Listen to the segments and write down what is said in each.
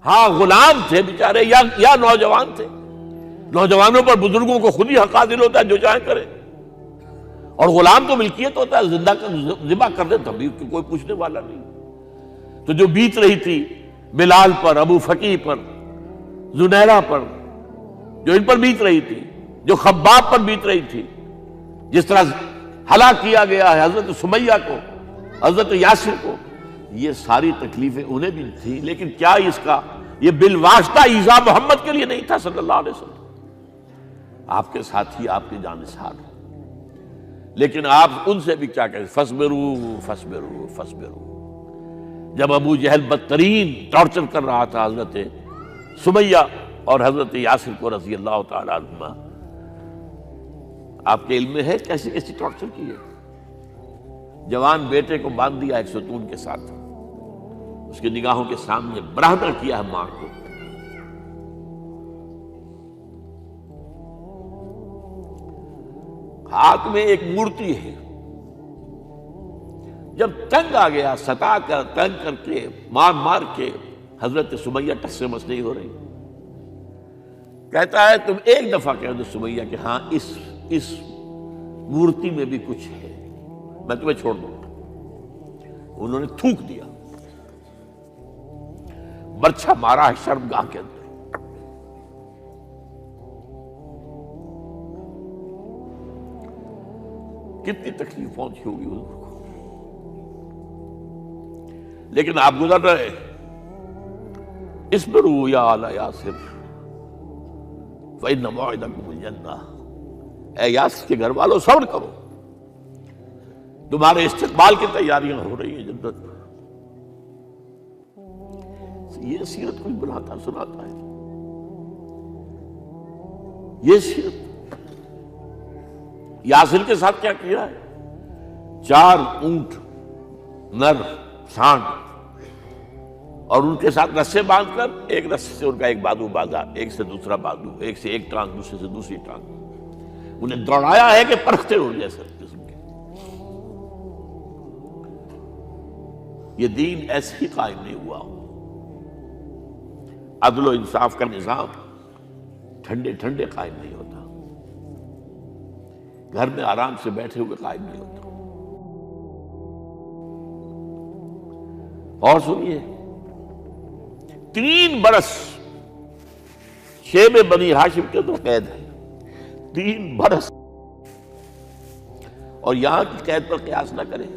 ہاں غلام تھے بیچارے یا نوجوان تھے. نوجوانوں پر بزرگوں کو خود ہی حق حاصل ہوتا ہے، جو چاہے کرے. اور غلام تو ملکیت ہوتا ہے، زندہ ذبح کر دے تبھی کوئی پوچھنے والا نہیں. تو جو بیت رہی تھی بلال پر، ابو فقی پر، زنیرہ پر، جو ان پر بیت رہی تھی، جو خباب پر بیت رہی تھی، جس طرح ہلاک کیا گیا ہے حضرت سمیہ کو، حضرت یاسر کو، یہ ساری تکلیفیں انہیں بھی تھیں. لیکن کیا اس کا یہ بالواسطہ ایذا محمد کے لیے نہیں تھا صلی اللہ علیہ وسلم. آپ کے ساتھی، آپ کے جانثار. لیکن آپ ان سے بھی کیا کہیں، فصبروا فصبروا فصبروا. جب ابو جہل بدترین ٹارچر کر رہا تھا حضرت سمیہ اور حضرت یاسر کو رضی اللہ تعالی عنہما، آپ کے علم میں ہے کیسی کیسی ٹارچر کی ہے. جوان بیٹے کو باندھ دیا ایک ستون کے ساتھ، اس کی نگاہوں کے سامنے برہنہ کیا ہے ماں کو. ہاتھ میں ایک مورتی ہے. جب تنگ آ گیا، ستا کر تنگ کر کے مار مار کے حضرت سمیہ ٹس سے مس نہیں ہو رہی. کہتا ہے تم ایک دفعہ کہہ دو سمیہ کہ ہاں اس مورتی میں بھی کچھ ہے، میں تمہیں چھوڑ دوں گا. انہوں نے تھوک دیا، برچھا مارا ہے شرمگاہ کے اندر. کتنی تکلیف پہنچی ہوگی حضور کو. لیکن آپ گزر رہے. اصبروا یا آل یاسر فإن موعدکم الجنہ. اے یاسر کے گھر والوں صبر کرو، تمہارے استقبال کی تیاریاں ہو رہی ہیں جنت. یہ سیرت کچھ بلاتا سناتا ہے. یہ سیرت یاسر کے ساتھ کیا کیا ہے. 4 اونٹ نر سانڈ، اور ان کے ساتھ رسے باندھ کر ایک رسے سے ان کا ایک بازو باندھا، ایک سے دوسرا بازو، ایک سے ایک ٹانگ، دوسرے سے دوسری ٹانگ. انہیں دوڑایا ہے کہ پرکھتے اڑ جیسے قسم کے. یہ دین ایسے ہی قائم نہیں ہوا. عدل و انصاف کا نظام ٹھنڈے ٹھنڈے قائم نہیں ہوتا، گھر میں آرام سے بیٹھے ہوئے قائم نہیں ہوتا. اور سنیے، 3 برس شیب بنی ہاشم کے اندر قید ہے. 3 برس. اور یہاں کی قید پر قیاس نہ کریں.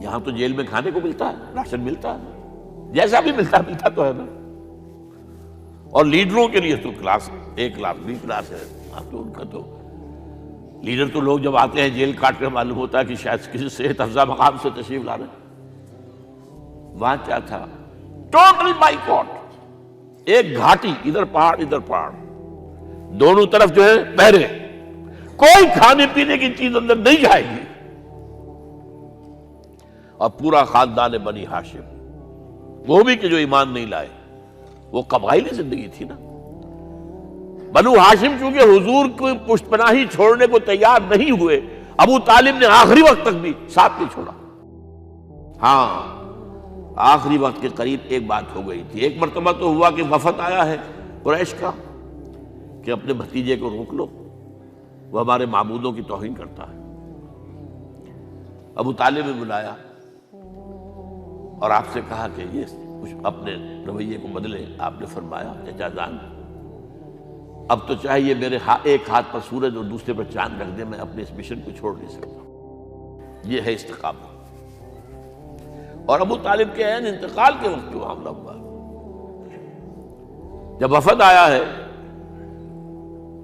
یہاں تو جیل میں کھانے کو ملتا ہے، راشن ملتا ہے، جیسا بھی ملتا تو ہے نا. اور لیڈروں کے لیے تو class A class B class ہے. اب تو ان کا تو لیڈر تو لوگ جب آتے ہیں جیل کاٹ کر معلوم ہوتا ہے کہ شاید کسی صحت افزا مقام سے تشریف لا رہے ہیں. وہاں کیا تھا؟ Total boycott. ایک گھاٹی، ادھر پہاڑ ادھر پہاڑ، دونوں طرف جو ہے پہرے. کوئی کھانے پینے کی چیز اندر نہیں جائے گی. اور پورا خاندان بنی ہاشم، وہ بھی کہ جو ایمان نہیں لائے، وہ قبائلی زندگی تھی نا. بنو ہاشم چونکہ حضور کو پشت پناہی چھوڑنے کو تیار نہیں ہوئے، ابو طالب نے آخری وقت تک بھی ساتھ نہیں چھوڑا. ہاں آخری وقت کے قریب ایک بات ہو گئی تھی. ایک مرتبہ تو ہوا کہ وفد آیا ہے قریش کا کہ اپنے بھتیجے کو روک لو، وہ ہمارے معبودوں کی توہین کرتا ہے. ابو طالب نے بلایا اور آپ سے کہا کہ یہ کچھ اپنے رویے کو بدلے. آپ نے فرمایا چچا جان، اب تو چاہے یہ میرے ایک ہاتھ پر سورج اور دوسرے پر چاند رکھ دے، میں اپنے اس مشن کو چھوڑ نہیں سکتا. یہ ہے استقامت. اور ابو طالب کے عین انتقال کے وقت جو معاملہ ہوا، جب وفد آیا ہے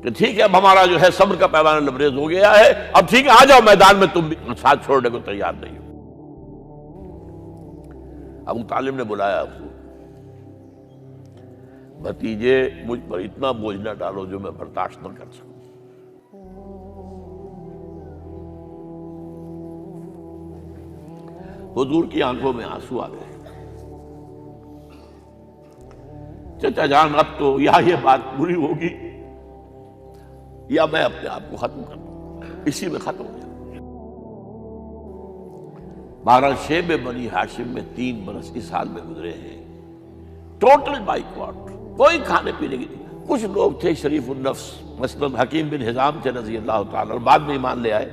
کہ ٹھیک ہے اب ہمارا جو ہے صبر کا پیمانہ لبریز ہو گیا ہے، اب ٹھیک ہے آ جاؤ میدان میں، تم بھی ساتھ چھوڑنے کو تیار نہیں ہو. ابو طالب نے بلایا، بھتیجے مجھ پر اتنا بوجھ نہ ڈالو جو میں برداشت نہ کر سکوں. حضور کی آنکھوں میں آنسو آ گئے. چچا جان اب تو یا یہ بات بری ہوگی یا میں اپنے آپ کو ختم کر دوں، اسی میں ختم ہو جائے. بہرحال شیب بنی ہاشم میں 3 برس اس حال میں گزرے ہیں ٹوٹل بائیکاٹ، کوئی کھانے پینے کی نہیں۔ کچھ لوگ تھے شریف النفس، مثلا حکیم بن حزام تھے رضی اللہ تعالیٰ، اور بعد میں ایمان لے آئے۔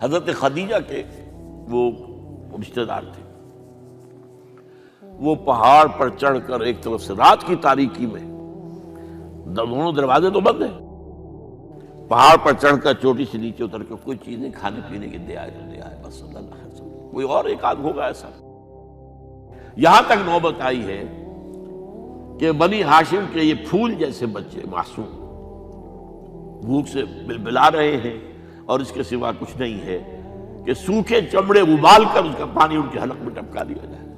حضرت خدیجہ کے وہ رشتہ دار تھے، وہ پہاڑ پر چڑھ کر ایک طرف سے رات کی تاریکی میں، دونوں دروازے تو بند ہیں، پہاڑ پر چڑھ کر چوٹی سے نیچے اتر کے کوئی چیزیں کھانے پینے کی دے آئے تو دے آئے، بس صلی اللہ علیہ وسلم۔ کوئی اور ایک آدھ ہوگا ایسا۔ یہاں تک نوبت آئی ہے کہ بنی ہاشم کے یہ پھول جیسے بچے معصوم بھوک سے بلبلا رہے ہیں، اور اس کے سوا کچھ نہیں ہے کہ سوکھے چمڑے ابال کر اس کا پانی ان کے حلق میں ٹپکا دیا جائے۔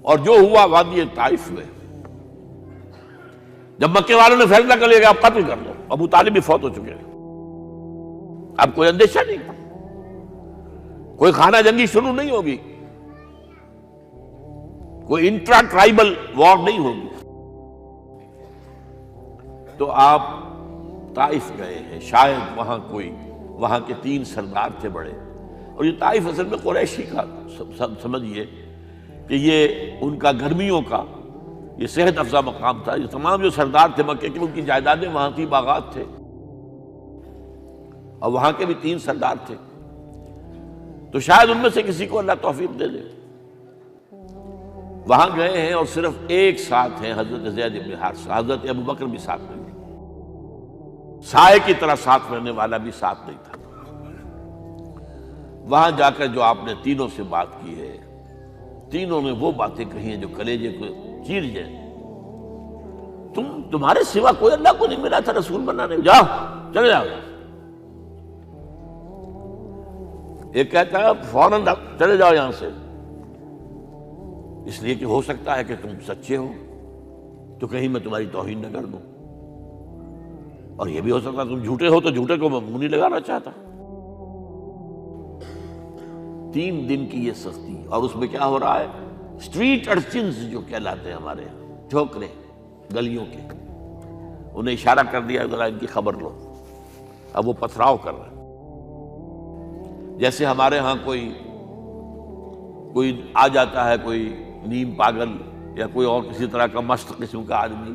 اور جو ہوا وادی طائف میں، جب مکے والوں نے فیصلہ کر لیا کہ آپ قتل کر دو، ابو طالب بھی فوت ہو چکے ہیں، اب کوئی اندیشہ نہیں، کوئی خانہ جنگی شروع نہیں ہوگی، کوئی انٹرا ٹرائبل وار نہیں ہوگی، تو آپ طائف گئے ہیں۔ شاید وہاں کے 3 سردار تھے بڑے، اور یہ طائف اصل میں قریشی کا سمجھیے کہ یہ ان کا گرمیوں کا یہ صحت افزا مقام تھا۔ یہ تمام جو سردار تھے مکے کے، ان کی جائیدادیں وہاں تھی، باغات تھے، اور وہاں کے بھی 3 سردار تھے، تو شاید ان میں سے کسی کو اللہ توفیق دے دے۔ وہاں گئے ہیں اور صرف ایک ساتھ ہیں، حضرت زید بن حارثہ، حضرت ابو بکر بھی ساتھ نہیں، سائے کی طرح ساتھ رہنے والا بھی ساتھ نہیں تھا۔ وہاں جا کر جو آپ نے تینوں سے بات کی ہے، تینوں نے وہ باتیں کہی ہیں جو کلیجے کو چیر جائیں۔ تمہارے سوا کوئی اللہ کو نہیں ملا تھا رسول بنانے، جاؤ چلے جاؤ۔ ایک کہتا ہے فوراً چلے جاؤ یہاں سے، اس لیے کہ ہو سکتا ہے کہ تم سچے ہو تو کہیں میں تمہاری توہین نہ کر دوں، اور یہ بھی ہو سکتا ہے تم جھوٹے ہو تو جھوٹے کو میں منہ نہیں لگانا چاہتا۔ 3 دن کی یہ سختی، اور اس میں کیا ہو رہا ہے، اسٹریٹ ارچنز جو کہلاتے ہیں ہمارے یہاں، ٹھوکرے گلیوں کے، انہیں اشارہ کر دیا ذرا ان کی خبر لو، اب وہ پتھراؤ کر رہے ہیں۔ جیسے ہمارے ہاں کوئی آ جاتا ہے، کوئی نیم پاگل یا کوئی اور کسی طرح کا مست قسم کا آدمی،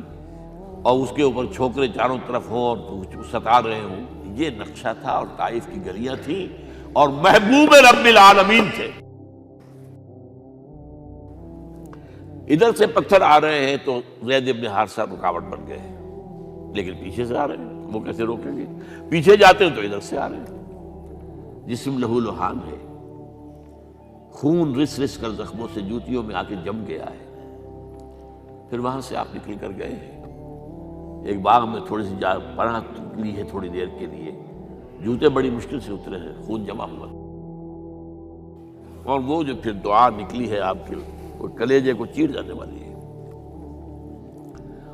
اور اس کے اوپر چھوکرے چاروں طرف ہوں اور ستا رہے ہوں، یہ نقشہ تھا، اور طائف کی گلیاں تھیں، اور محبوب رب العالمین تھے۔ ادھر سے پتھر آ رہے ہیں تو زید بن حارثہ رکاوٹ بن گئے ہیں، لیکن پیچھے سے آ رہے ہیں، وہ کیسے روکیں گے؟ پیچھے جاتے ہیں تو ادھر سے آ رہے ہیں۔ جسم لہو لہان ہے، خون رس رس کر زخموں سے جوتیوں میں آ کے جم گیا ہے۔ پھر وہاں سے آپ نکل کر گئے ہیں، ایک باغ میں تھوڑی سی پناہ لی ہے تھوڑی دیر کے لیے، جوتے بڑی مشکل سے اترے ہیں، خون جمع ہوا، اور وہ جو پھر دعا نکلی ہے آپ کی، وہ کلیجے کو چیر جانے والی ہے۔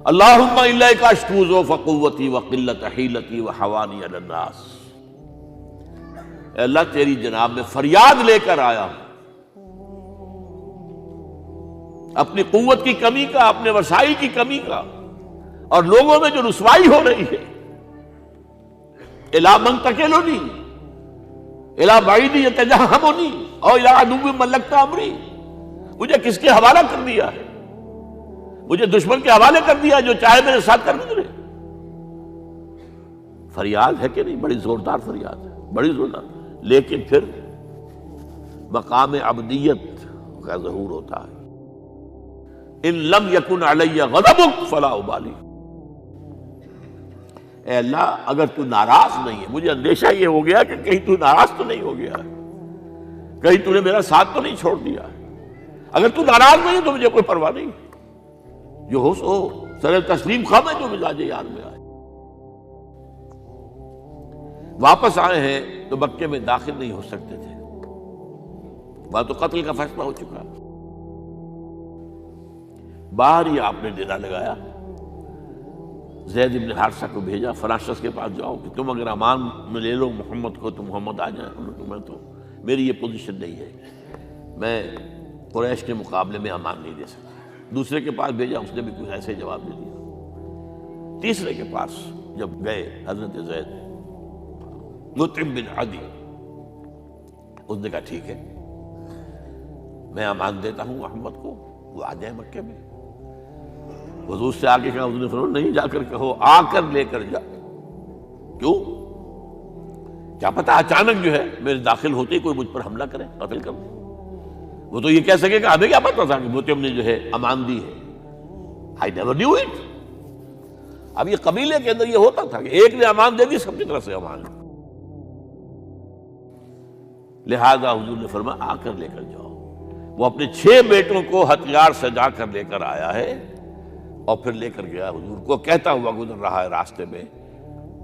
اللہم الیک اشکو ضعف قوتی وقلت حیلتی وحوانی علی الناس، اے اللہ تیری جناب میں فریاد لے کر آیا ہوں، اپنی قوت کی کمی کا، اپنے وسائل کی کمی کا، اور لوگوں میں جو رسوائی ہو رہی ہے، الی من تکلنی الی بعید یتجہمنی او الی عدو ملکت امری، مجھے کس کے حوالہ کر دیا ہے، مجھے دشمن کے حوالے کر دیا جو چاہے میرے ساتھ کر گزرے۔ فریاد ہے کہ نہیں؟ بڑی زوردار فریاد ہے، بڑی زوردار، لیکن پھر مقام عبدیت کا ظہور ہوتا ہے۔ ان لم یکن علی غضبک فلا ابالی، اے اللہ اگر تو ناراض نہیں ہے، مجھے اندیشہ یہ ہو گیا کہ کہیں تو ناراض تو نہیں ہو گیا ہے، کہیں تو نے میرا ساتھ تو نہیں چھوڑ دیا ہے، اگر تو ناراض نہیں ہے تو مجھے کوئی پرواہ نہیں، جو ہو سو سر تسلیم خم ہے جو مزاج یار میں آئے۔ واپس آئے ہیں تو مکے میں داخل نہیں ہو سکتے تھے، وہاں تو قتل کا فیصلہ ہو چکا، باہر ہی آپ نے ڈیرا لگایا، زید بن حارثہ کو بھیجا، فلاں شخص کے پاس جاؤ کہ تم اگر امان میں لے لو محمد کو تو محمد آ جائیں، میں تو میری یہ پوزیشن نہیں ہے، میں قریش کے مقابلے میں امان نہیں دے سکتا۔ دوسرے کے پاس بھیجا، اس نے بھی کچھ ایسے جواب دے دیا۔ تیسرے کے پاس جب گئے حضرت زید، مطعم بن عدی، اس نے کہا ٹھیک ہے، میں امان دیتا ہوں محمد کو، وہ آ جائے مکے میں۔ حضور سے آگے کہا، حضور نے فرمایا نہیں جا کر کہو، آ کر لے کر جا۔ کیوں؟ کیا پتا اچانک جو ہے میرے داخل ہوتے ہی کوئی مجھ پر حملہ کرے، قتل کر دے۔ وہ تو یہ کہہ سکے کہ ہمیں کیا پتا تھا کہ موتیم نے جو ہے امان دی ہے، I never knew it۔ اب یہ قبیلے کے اندر یہ ہوتا تھا کہ ایک نے امان دے دی، سب کی طرف سے امان۔ لہذا حضور نے فرمایا آ کر لے کر جاؤ۔ وہ اپنے 6 بیٹوں کو ہتھیار سجا کر لے کر آیا ہے اور پھر لے کر گیا حضور کو، کہتا ہوا گزر رہا ہے راستے میں،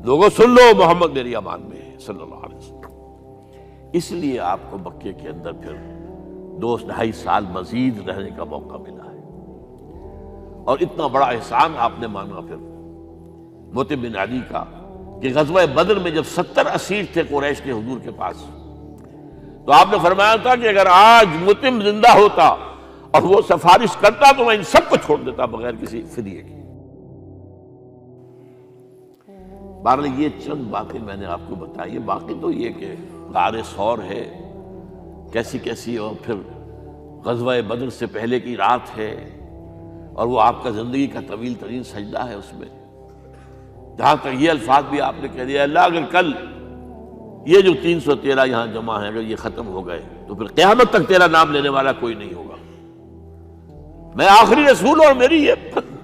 لوگوں سن لو محمد میری امان میں ہے صلی اللہ علیہ وسلم۔ اس لیے آپ کو مکے کے اندر پھر 2-2.5 سال مزید رہنے کا موقع ملا ہے، اور اتنا بڑا احسان آپ نے مانا پھر موتیم بن عدی کا کہ غزوہ بدر میں جب 70 اسیر تھے قریش کے حضور کے پاس، تو آپ نے فرمایا تھا کہ اگر آج موتیم زندہ ہوتا اور وہ سفارش کرتا تو میں ان سب کو چھوڑ دیتا بغیر کسی فدیے کے۔ بہرحال یہ چند باتیں میں نے آپ کو بتائی، باقی تو یہ کہ غار ثور ہے کیسی کیسی، اور پھر غزوہ بدر سے پہلے کی رات ہے، اور وہ آپ کا زندگی کا طویل ترین سجدہ ہے اس میں، جہاں تک یہ الفاظ بھی آپ نے کہہ دیا، اللہ اگر کل یہ جو 313 یہاں جمع ہیں اگر یہ ختم ہو گئے تو پھر قیامت تک تیرا نام لینے والا کوئی نہیں ہوگا، میں آخری رسول اور میری یہ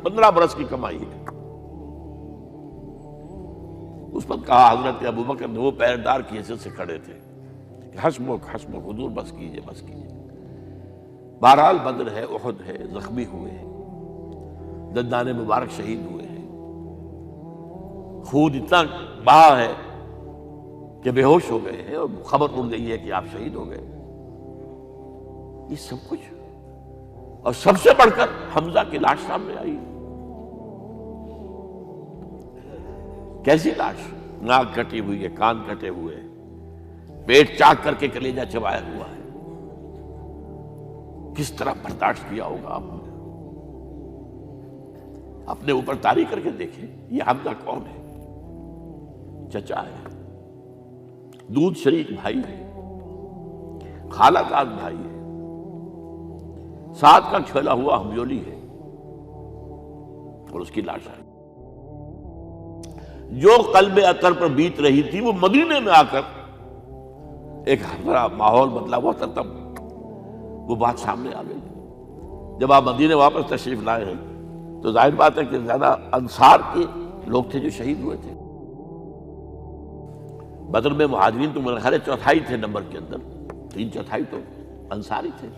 15 برس کی کمائی ہے۔ اس پر کہا حضرت ابوبکر نے، وہ پہرےدار کی حیثیت سے کھڑے تھے، کہ حسبک حسبک حضور بس کیجئے بس کیجئے۔ بہرحال بدر ہے، احد ہے، زخمی ہوئے ہیں، دندان مبارک شہید ہوئے ہیں، خون اتنا بہا ہے کہ بے ہوش ہو گئے ہیں، اور خبر اڑ گئی ہے کہ آپ شہید ہو گئے۔ یہ سب کچھ، اور سب سے بڑھ کر حمزہ کی لاش سامنے آئی۔ کیسی لاش؟ ناک کٹی ہوئی ہے، کان کٹے ہوئے ہیں، پیٹ چاک کر کے کلیجہ چبایا ہوا ہے۔ کس طرح برداشت کیا ہوگا آپ نے؟ اپنے اوپر تاری کر کے دیکھیں، یہ حمزہ کون ہے؟ چچا ہے، دودھ شریک بھائی ہے، خالہ داد بھائی ہے، ساتھ کا کھیلا ہوا ہمجولی ہے، اور اس کی لاش ہے۔ جو قلب اطہر پر بیت رہی تھی وہ مدینے میں آ کر ایک بڑا ماحول بدلا ہوا تھا، تب وہ بات سامنے آ گئی۔ جب آپ مدینے واپس تشریف لائے ہیں تو ظاہر بات ہے کہ زیادہ انصار کے لوگ تھے جو شہید ہوئے تھے۔ بدر میں مہاجرین تو میرے خیال ہے 1/4 تھے نمبر کے اندر، 3/4 تو انصاری تھے۔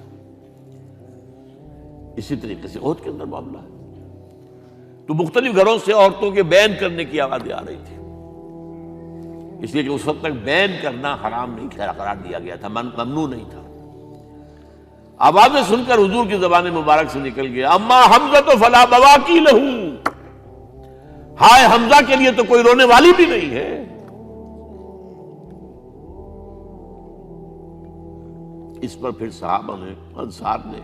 اسی طریقے سے احد کے اندر معاملہ ہے، تو مختلف گھروں سے عورتوں کے بین کرنے کی آوازیں آ رہی تھی، اس لیے کہ اس وقت تک بین کرنا حرام نہیں قرار دیا گیا تھا، ممنوع نہیں تھا۔ آوازیں سن کر حضور کی زبان مبارک سے نکل گیا، اما حمزہ تو فلا بواکی لہو، ہائے حمزہ کے لیے تو کوئی رونے والی بھی نہیں ہے۔ اس پر پھر صحابہ نے، انصار نے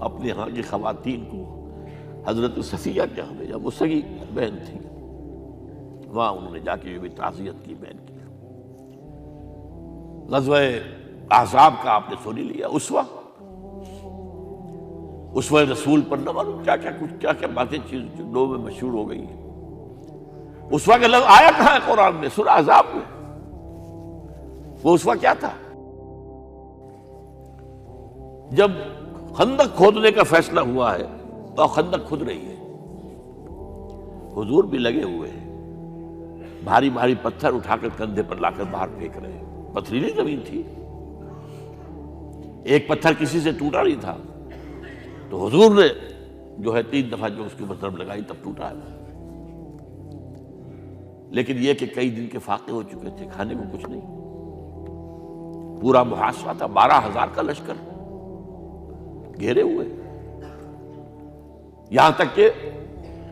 اپنے ہاں کی خواتین کو حضرت صفیہ کے ہاں بھیجا، وہ سگی بہن تھی، وہاں انہوں نے جا کے بھی تعزیت کی بہن کی۔ غزوہ احزاب کا آپ نے سنی لیا، اسوہ رسول پر نہ معلوم کیا کیا باتیں چیز لوگوں میں مشہور ہو گئی ہیں۔ اسوہ کا لفظ آیا کہاں ہے قرآن میں؟ سورہ احزاب میں۔ وہ اسوہ کیا تھا؟ جب خندق کھودنے کا فیصلہ ہوا ہے تو خندق کھود رہی ہے، حضور بھی لگے ہوئے ہیں، بھاری بھاری پتھر اٹھا کر کندھے پر لا کر باہر پھینک رہے ہیں، پتھریلی زمین تھی، ایک پتھر کسی سے ٹوٹا نہیں تھا، تو حضور نے جو ہے 3 دفعہ جو اس کے اوپر ضرب لگائی تب ٹوٹا ہے۔ لیکن یہ کہ کئی دن کے فاقے ہو چکے تھے، کھانے کو کچھ نہیں، پورا محاصرہ تھا، 12,000 کا لشکر گھیرے ہوئے، یہاں تک کہ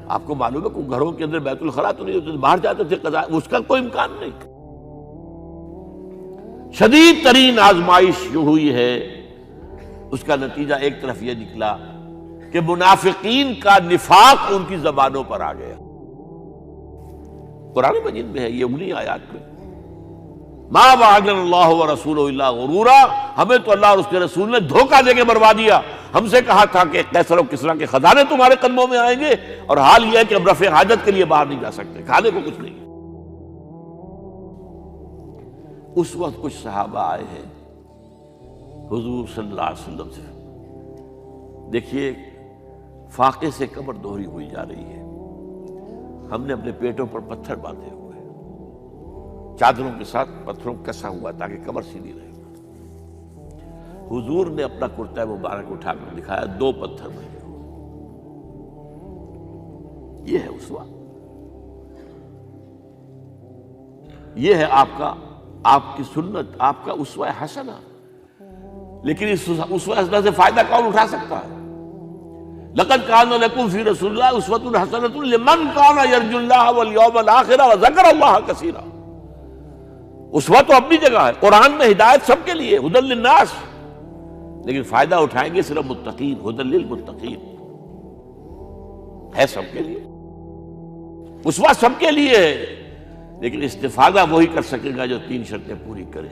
آپ کو معلوم ہے کہ گھروں کے اندر بیت الخلاء تو نہیں ہوتے، باہر جاتے تھے قضاء، اس کا کوئی امکان نہیں۔ شدید ترین آزمائش جو ہوئی ہے اس کا نتیجہ ایک طرف یہ نکلا کہ منافقین کا نفاق ان کی زبانوں پر آ گیا۔ قرآن مجید میں ہے یہ انہی آیات میں، ما وعدنا اللہ ورسولہ الا غرورا، ہمیں تو اللہ اور اس کے رسول نے دھوکہ دے کے مروا دیا۔ ہم سے کہا تھا کہ قیصر و کسریٰ کے خزانے تمہارے قدموں میں آئیں گے، اور حال یہ ہے کہ اب رفع حاجت کے لیے باہر نہیں جا سکتے، کھانے کو کچھ نہیں۔ اس وقت کچھ صحابہ آئے ہیں حضور صلی اللہ علیہ وسلم سے، دیکھیے فاقے سے کمر دوہری ہوئی جا رہی ہے، ہم نے اپنے پیٹوں پر پتھر باندھے ہوئے، چادروں کے ساتھ پتھروں کسا ہوا تاکہ کمر سیدھی رہے۔ حضور نے اپنا کرتا مبارک اٹھا کر دکھایا، 2 پتھر بنے ہوئے۔ یہ ہے اسوہ، یہ ہے آپ کی سنت، آپ کا اسوہ حسنہ۔ لیکن اس اسوہ حسنہ سے فائدہ کون اٹھا سکتا ہے؟ لقد کان لکم فی رسول اللہ اسوۃ حسنۃ لمن کان یرجو اللہ والیوم الآخر وذکر اللہ کثیرا۔ اسوہ تو اپنی جگہ ہے، قرآن میں ہدایت سب کے لیے، ھدی للناس، لیکن فائدہ اٹھائیں گے صرف متقین، ھدی للمتقین ہے سب کے لیے، اسوہ سب کے لیے ہے، لیکن استفادہ وہی کر سکے گا جو 3 شرطیں پوری کرے: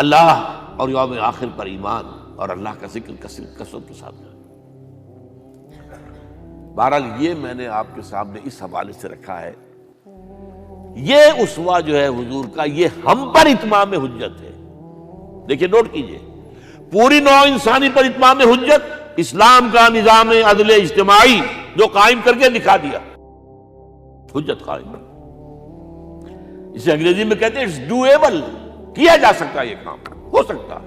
اللہ اور یوم آخر پر ایمان، اور اللہ کا ذکر کثرت کے ساتھ کرے۔ بہرحال یہ میں نے آپ کے سامنے اس حوالے سے رکھا ہے، یہ اسوہ جو ہے حضور کا، یہ ہم پر اتمام حجت ہے۔ دیکھیے نوٹ کیجئے، پوری نوع انسانی پر اتمام حجت، اسلام کا نظام عدل اجتماعی جو قائم کر کے دکھا دیا، حجت قائم۔ اسے انگریزی میں کہتے ہیں اٹس ڈویبل، کیا جا سکتا ہے، یہ کام ہو سکتا ہے،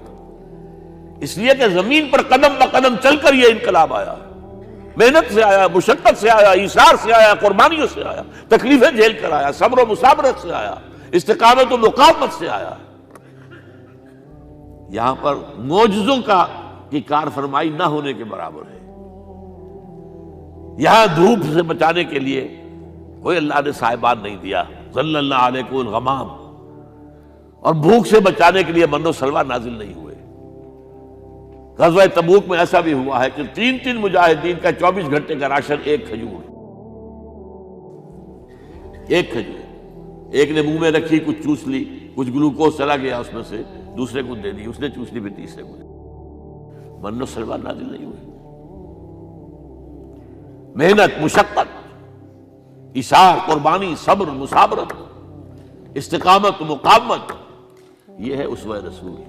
اس لیے کہ زمین پر قدم بہ قدم چل کر یہ انقلاب آیا، محنت سے آیا، مشقت سے آیا، ایثار سے آیا، قربانیوں سے آیا، تکلیفیں جھیل کر آیا، صبر و مصابرت سے آیا، استقامت و مقاومت سے آیا۔ یہاں پر معجزوں کی کار فرمائی نہ ہونے کے برابر ہے۔ یہاں دھوپ سے بچانے کے لیے کوئی اللہ نے صاحبان نہیں دیا، ظل اللہ علیکم الغمام، اور بھوک سے بچانے کے لیے من و سلوہ نازل نہیں ہوئے۔ غزوہ تبوک میں ایسا بھی ہوا ہے کہ 3 مجاہدین کا 24 گھنٹے کا راشن ایک کھجور، ایک نے منہ میں رکھی، کچھ چوس لی، کچھ گلوکوز چلا گیا اس میں سے، دوسرے کو دے دی، اس نے چوس لی، پھر تیسرے کو دے دی۔ من و سلوہ نازل نہیں ہوئے۔ محنت، مشقت، ایثار، قربانی، صبر، مصابرت، استقامت، مقاومت، یہ ہے اسوہ رسول۔